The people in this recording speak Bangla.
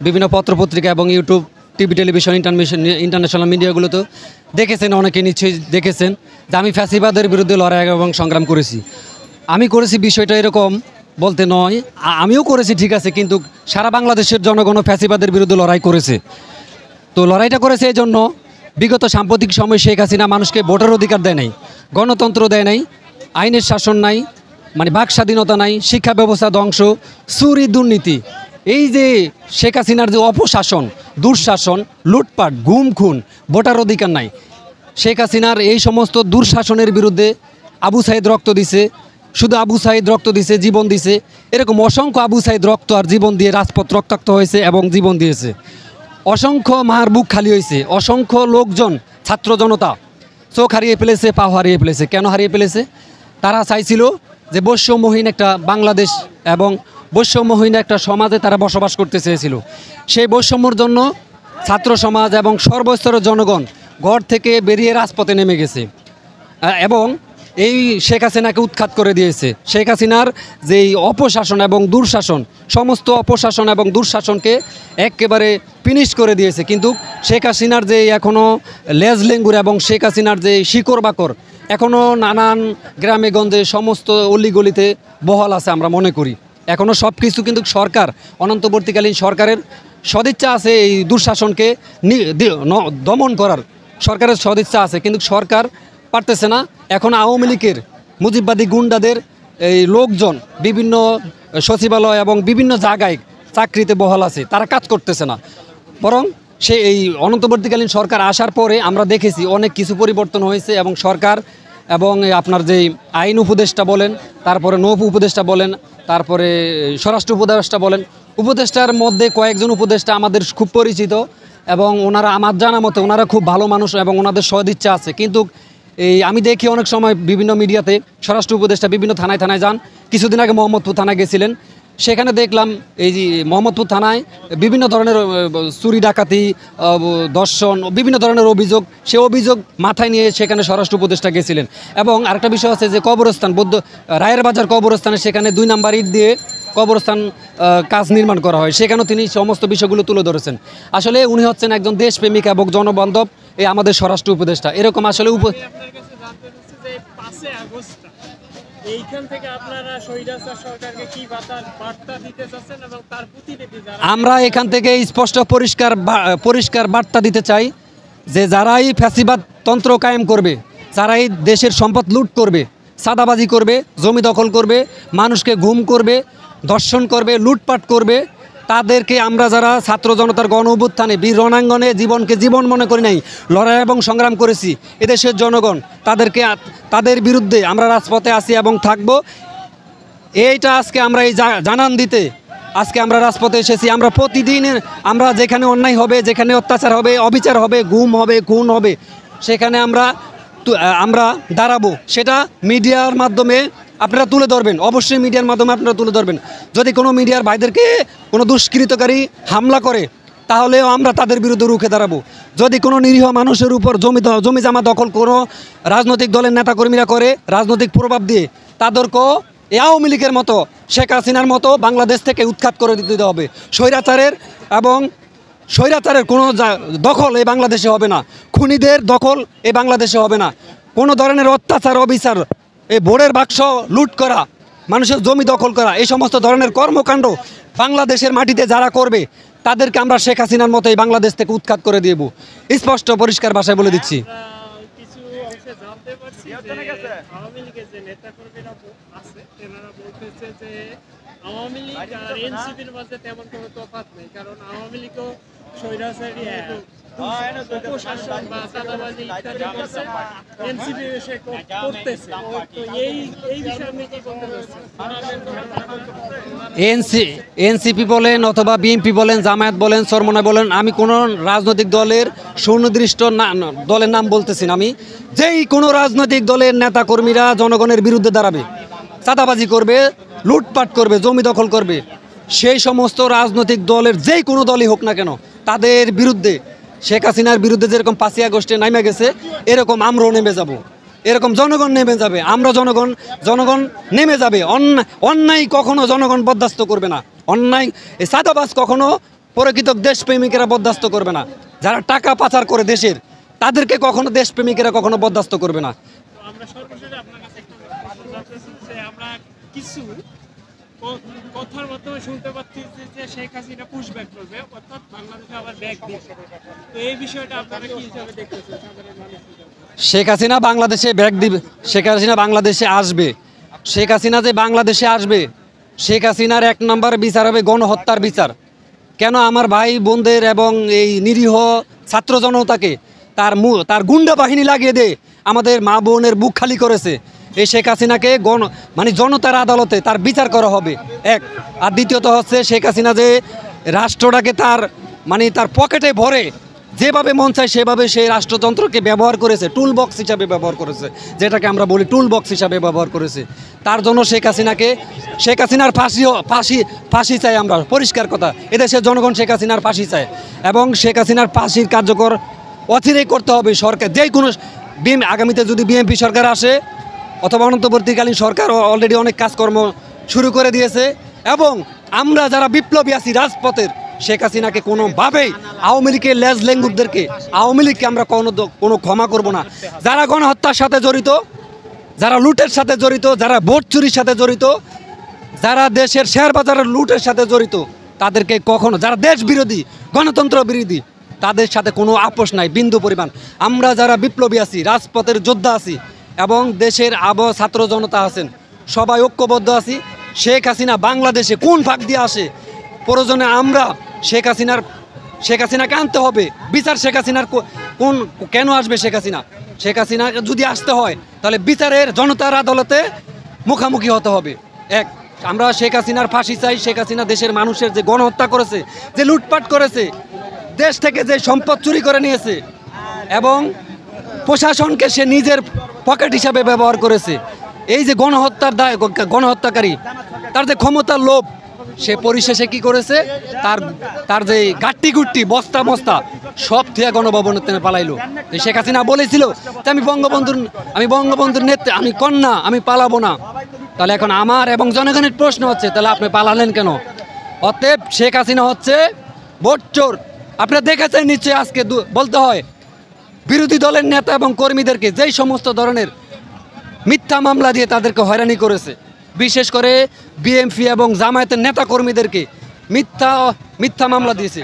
বিভিন্ন পত্রপত্রিকা এবং ইউটিউব, টিভি, টেলিভিশন, ইন্টারন্যাশনাল মিডিয়াগুলোতে দেখেছেন, অনেকে নিশ্চয়ই দেখেছেন যে আমি ফ্যাসিবাদের বিরুদ্ধে লড়াই এবং সংগ্রাম করেছি। আমি করেছি বিষয়টা এরকম বলতে নয়, আমিও করেছি ঠিক আছে, কিন্তু সারা বাংলাদেশের জনগণও ফ্যাসিবাদের বিরুদ্ধে লড়াই করেছে। তো লড়াইটা করেছে এই জন্য, বিগত সাম্প্রতিক সময় শেখ হাসিনা মানুষকে ভোটের অধিকার দেয় নাই, গণতন্ত্র দেয় নাই, আইনের শাসন নাই, মানে বাক স্বাধীনতা নাই, শিক্ষা ব্যবস্থা ধ্বংস, চুরি, দুর্নীতি। এই যে শেখ হাসিনার যে অপশাসন, দুঃশাসন, লুটপাট, গুম খুন, ভোটার অধিকার নাই, শেখ হাসিনার এই সমস্ত দুঃশাসনের বিরুদ্ধে আবু সাইদ রক্ত দিছে, শুধু আবু সাইদ রক্ত দিছে, জীবন দিছে, এরকম অসংখ্য আবু সাইদ রক্ত আর জীবন দিয়ে রাজপথ রক্তাক্ত হয়েছে এবং জীবন দিয়েছে। অসংখ্য মার বুক খালি হয়েছে, অসংখ্য লোকজন, ছাত্র জনতা চোখ হারিয়ে ফেলেছে, পা হারিয়ে ফেলেছে। কেন হারিয়ে ফেলেছে? তারা চাইছিল যে বৈষম্যহীন একটা বাংলাদেশ এবং বৈষম্যহীন একটা সমাজে তারা বসবাস করতে চেয়েছিল। সেই বৈষম্যর জন্য ছাত্র সমাজ এবং সর্বস্তরের জনগণ ঘর থেকে বেরিয়ে রাজপথে নেমে গেছে এবং এই শেখ হাসিনাকে উৎখাত করে দিয়েছে। শেখ হাসিনার যেই অপশাসন এবং দুঃশাসন, সমস্ত অপশাসন এবং দুঃশাসনকে একেবারে ফিনিশ করে দিয়েছে। কিন্তু শেখ হাসিনার যে এখনও লেজ লেঙ্গুর এবং শেখ হাসিনার যে শিকড় বাকর এখনও নানান গ্রামে গঞ্জে সমস্ত অলিগলিতে বহাল আছে আমরা মনে করি। এখনও সব কিছু কিন্তু সরকার, অনন্তবর্তীকালীন সরকারের সদিচ্ছা আছে এই দুঃশাসনকে দমন করার, সরকারের সদিচ্ছা আছে, কিন্তু সরকার পারতেছে না। এখন আওয়ামী লীগের মুজিববাদী গুন্ডাদের এই লোকজন বিভিন্ন সচিবালয় এবং বিভিন্ন জায়গায় চাকরিতে বহাল আছে, তারা কাজ করতেছে না। বরং এই অনন্তবর্তীকালীন সরকার আসার পরে আমরা দেখেছি অনেক কিছু পরিবর্তন হয়েছে এবং সরকার এবং আপনার যেই আইন উপদেষ্টা বলেন, তারপরে নৌ উপদেষ্টা বলেন, তারপরে স্বরাষ্ট্র উপদেষ্টা বলেন, উপদেষ্টার মধ্যে কয়েকজন উপদেষ্টা আমাদের খুব পরিচিত এবং ওনারা আমার জানা মতে ওনারা খুব ভালো মানুষ এবং ওনাদের সদিচ্ছা আছে। কিন্তু আমি দেখি অনেক সময় বিভিন্ন মিডিয়াতে স্বরাষ্ট্র উপদেষ্টা বিভিন্ন থানায় যান। কিছুদিন আগে মোহাম্মদপুর থানায় গেছিলেন, সেখানে দেখলাম এই যে মোহাম্মদপুর থানায় বিভিন্ন ধরনের চুরি ডাকাতি, ধর্ষণ, বিভিন্ন ধরনের অভিযোগ, সে অভিযোগ মাথায় নিয়ে সেখানে স্বরাষ্ট্র উপদেষ্টা গেছিলেন। এবং আরেকটা বিষয় আছে যে কবরস্থান, রায়ের বাজার কবরস্থানে সেখানে 2 নাম্বার ইট দিয়ে কবরস্থান কাজ নির্মাণ করা হয়, সেখানেও তিনি সমস্ত বিষয়গুলো তুলে ধরেছেন। আসলে উনি হচ্ছেন একজন দেশপ্রেমিক এবং জনবান্ধব এই আমাদের স্বরাষ্ট্র উপদেষ্টা। এরকম আসলে আমরা এখান থেকে স্পষ্ট পরিষ্কার বার্তা দিতে চাই যে যারাই ফ্যাসিবাদ তন্ত্র কায়েম করবে, যারাই দেশের সম্পদ লুট করবে, চাঁদাবাজি করবে, জমি দখল করবে, মানুষকে গুম করবে, ধর্ষণ করবে, লুটপাট করবে, তাদেরকে আমরা যারা ছাত্র জনতার গণ অভ্যুত্থানে বীর রণাঙ্গনে জীবনকে জীবন মনে করি নাই, লড়াই এবং সংগ্রাম করেছি, এদেশের জনগণ তাদের বিরুদ্ধে আমরা রাজপথে আছি এবং থাকব। এইটা আজকে আমরা এই জানান দিতে আজকে আমরা রাজপথে এসেছি। আমরা প্রতিদিন আমরা যেখানে অন্যায় হবে, যেখানে অত্যাচার হবে, অবিচার হবে, গুম হবে, খুন হবে, সেখানে আমরা দাঁড়াবো। সেটা মিডিয়ার মাধ্যমে আপনারা তুলে ধরবেন, অবশ্যই মিডিয়ার মাধ্যমে আপনারা তুলে ধরবেন। যদি কোনো মিডিয়ার ভাইদেরকে কোনো দুষ্কৃতকারী হামলা করে, তাহলেও আমরা তাদের বিরুদ্ধে রুখে দাঁড়াবো। যদি কোনো নিরীহ মানুষের উপর জমি জামা দখল কোনো রাজনৈতিক দলের নেতাকর্মীরা করে, রাজনৈতিক প্রভাব দিয়ে, তাদেরকেও এই আওয়ামী লীগের মতো, শেখ হাসিনার মতো বাংলাদেশ থেকে উৎখাত করে দিতে হবে। স্বৈরাচারের কোনো দখল এই বাংলাদেশে হবে না, খুনিদের দখল এই বাংলাদেশে হবে না। কোনো ধরনের অত্যাচার, অবিচার, এই ভোটের বাক্স লুট করা, মানুষের জমি দখল করা, এই সমস্ত ধরনের কর্মকাণ্ড বাংলাদেশের মাটিতে যারা করবে, তাদেরকে আমরা শেখ হাসিনার মতো এই বাংলাদেশ থেকে উৎখাত করে দেব। স্পষ্ট পরিষ্কার ভাষায় বলে দিচ্ছি। আওয়ামী লীগ আর এনসিপির মধ্যে তেমন কোনো তফাৎ নেই, কারণ আওয়ামী লীগও স্বৈরাচারী বা চাঁদাবাজি ইত্যাদি করছে, এনসিপি এসে করতেছে। তো এই বিষয়ে আপনি কি বলতে চাচ্ছেন? এনসিপি বলেন অথবা বিএনপি বলেন, জামায়াত বলেন, চরমনায় বলেন, আমি কোনো রাজনৈতিক দলের সুনির্দিষ্ট দলের নাম বলতেছি না। আমি যেই কোনো রাজনৈতিক দলের নেতাকর্মীরা জনগণের বিরুদ্ধে দাঁড়াবে, চাঁদাবাজি করবে, লুটপাট করবে, জমি দখল করবে, সেই সমস্ত রাজনৈতিক দলের যেই কোনো দলই হোক না কেন, তাদের বিরুদ্ধে, শেখ হাসিনার বিরুদ্ধে যেরকম 5ই আগস্টে নেমে গেছে, এরকম আমরাও নেমে যাব, এরকম জনগণ নেমে যাবে। আমরা জনগণ নেমে যাবে। অন্যায় কখনো জনগণ বরদাস্ত করবে না। অন্যায় চাঁদাবাজ কখনো প্রকৃত দেশপ্রেমিকেরা বরদাস্ত করবে না। যারা টাকা পাচার করে দেশের, তাদেরকে কখনো দেশপ্রেমিকেরা কখনো বরদাস্ত করবে না। তো আমরা সর্বশেষ আপনার কাছে একটা প্রশ্ন জানতে চাই যে আমরা কিছু কথার মাধ্যমে শুনতে পাচ্ছি যে শেখ হাসিনা পুশব্যাক করবে, অর্থাৎ বাংলাদেশে আবার ব্যাক দিবে। তো এই বিষয়টা আপনারা কি হিসাবে দেখতেছেন সাধারণ মানুষ হিসেবে? শেখ হাসিনা বাংলাদেশে ব্যাক দিবে, শেখ হাসিনা বাংলাদেশে আসবে। শেখ হাসিনা যে বাংলাদেশে আসবে, শেখ হাসিনার 1 নম্বর বিচার হবে গণহত্যার বিচার। কেন আমার ভাই বোনদের এবং এই নিরীহ ছাত্র জনতাকে তার গুন্ডা বাহিনী লাগিয়ে দে আমাদের মা বোনের বুক খালি করেছে। এই শেখ হাসিনাকে মানে জনতার আদালতে তার বিচার করা হবে, এক। আর দ্বিতীয়ত হচ্ছে শেখ হাসিনা যে রাষ্ট্রটাকে তার পকেটে ভরে যেভাবে মন চায় সেভাবে সেই রাষ্ট্রযন্ত্রকে ব্যবহার করেছে, টুল বক্স হিসাবে ব্যবহার করেছে, যেটাকে আমরা বলি টুল বক্স হিসাবে ব্যবহার করেছে। তার জন্য শেখ হাসিনার ফাঁসি চাই আমরা, পরিষ্কার কথা। এদেশের জনগণ শেখ হাসিনার ফাঁসি চায় এবং শেখ হাসিনার ফাঁসির কার্যকর অচিরেই করতে হবে সরকার। যে কোনো আগামীতে যদি বিএনপি সরকার আসে অথবা অন্তর্বর্তীকালীন সরকার অলরেডি অনেক কাজকর্ম শুরু করে দিয়েছে, এবং আমরা যারা বিপ্লবী আছি রাজপথের, শেখ হাসিনাকে কোনোভাবেই আওয়ামী লীগের লেজ লেঙ্গুরদেরকে, আওয়ামী লীগকে আমরা কোনো ক্ষমা করব না। যারা গণহত্যার সাথে জড়িত, যারা লুটের সাথে জড়িত, যারা ভোট চুরির সাথে জড়িত, যারা দেশের শেয়ার বাজারের লুটের সাথে জড়িত, তাদেরকে কখনো, যারা দেশ বিরোধী, গণতন্ত্র বিরোধী, তাদের সাথে কোনো আপোষ নাই বিন্দু পরিমাণ। আমরা যারা বিপ্লবী আছি, রাজপথের যোদ্ধা আছি এবং দেশের ছাত্র জনতা আছেন, সবাই ঐক্যবদ্ধ আছি। শেখ হাসিনা বাংলাদেশে কোন ফাঁক দিয়ে আসে, প্রয়োজনে আমরা শেখ হাসিনাকে আনতে হবে বিচার। শেখ হাসিনার কেন আসবে শেখ হাসিনা যদি আসতে হয় তাহলে বিচারের জনতার আদালতে মুখামুখি হতে হবে, এক। আমরা শেখ হাসিনার ফাঁসি চাই। শেখ হাসিনা দেশের মানুষের যে গণহত্যা করেছে, যে লুটপাট করেছে, দেশ থেকে যে সম্পদ চুরি করে নিয়েছে এবং প্রশাসনকে সে নিজের পকেট হিসাবে ব্যবহার করেছে, এই যে গণহত্যাকারী, তার যে ক্ষমতার লোভ, সে পরিশেষে কি করেছে, তার যে গাট্টি গুট্টি বস্তা সব থিয়া গণভবনে পালাইলো। শেখ হাসিনা বলেছিল যে আমি বঙ্গবন্ধুর নেত্রী, আমি কন্যা, আমি পালাবো না। তাহলে এখন আমার এবং জনগণের প্রশ্ন হচ্ছে, তাহলে আপনি পালালেন কেন? অতএব শেখ হাসিনা হচ্ছে ভোট চোর। আপনারা দেখেছেন নিশ্চয়ই, আজকে বলতে হয় বিরোধী দলের নেতা এবং কর্মীদেরকে যেই সমস্ত ধরনের মিথ্যা মামলা দিয়ে তাদেরকে হয়রানি করেছে, বিশেষ করে বিএনপি এবং জামায়াতের নেতা কর্মীদেরকে মিথ্যা মামলা দিয়েছে।